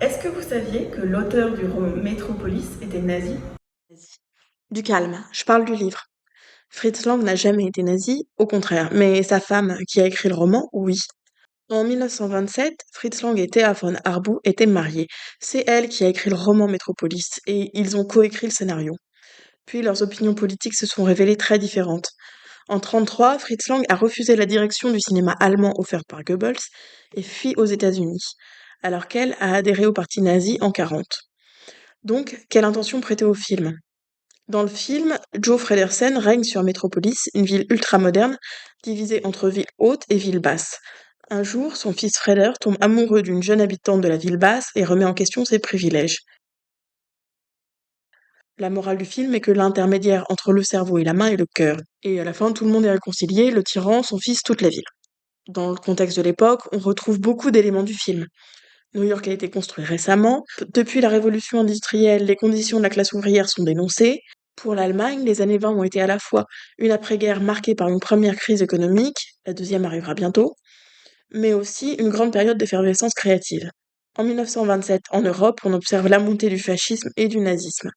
Est-ce que vous saviez que l'auteur du roman Métropolis était nazi? Nazi. Du calme, je parle du livre. Fritz Lang n'a jamais été nazi, au contraire, mais sa femme, qui a écrit le roman, oui. En 1927, Fritz Lang et Thea von Harbou étaient mariés. C'est elle qui a écrit le roman Métropolis, et ils ont coécrit le scénario. Puis leurs opinions politiques se sont révélées très différentes. En 1933, Fritz Lang a refusé la direction du cinéma allemand offerte par Goebbels et fui aux États-Unis, alors qu'elle a adhéré au parti nazi en 1940. Donc, quelle intention prêter au film? Dans le film, Joe Fredersen règne sur Metropolis, une ville ultramoderne, divisée entre ville haute et ville basse. Un jour, son fils Freder tombe amoureux d'une jeune habitante de la ville basse et remet en question ses privilèges. La morale du film est que l'intermédiaire entre le cerveau et la main est le cœur. Et à la fin, tout le monde est réconcilié, le tyran, son fils, toute la ville. Dans le contexte de l'époque, on retrouve beaucoup d'éléments du film. New York a été construit récemment. Depuis la révolution industrielle, les conditions de la classe ouvrière sont dénoncées. Pour l'Allemagne, les années 20 ont été à la fois une après-guerre marquée par une première crise économique, la deuxième arrivera bientôt, mais aussi une grande période d'effervescence créative. En 1927, en Europe, on observe la montée du fascisme et du nazisme.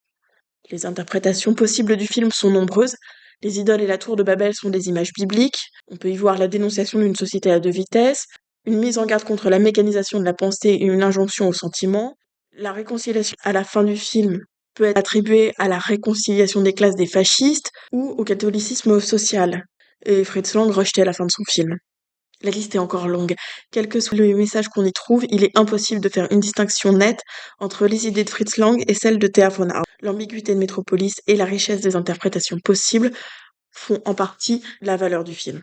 Les interprétations possibles du film sont nombreuses. Les idoles et la tour de Babel sont des images bibliques. On peut y voir la dénonciation d'une société à deux vitesses, une mise en garde contre la mécanisation de la pensée et une injonction au sentiment. La réconciliation à la fin du film peut être attribuée à la réconciliation des classes des fascistes ou au catholicisme social. Et Fritz Lang rejetait à la fin de son film. La liste est encore longue. Quel que soit le message qu'on y trouve, il est impossible de faire une distinction nette entre les idées de Fritz Lang et celles de Thea von Harbou. L'ambiguïté de Metropolis et la richesse des interprétations possibles font en partie la valeur du film.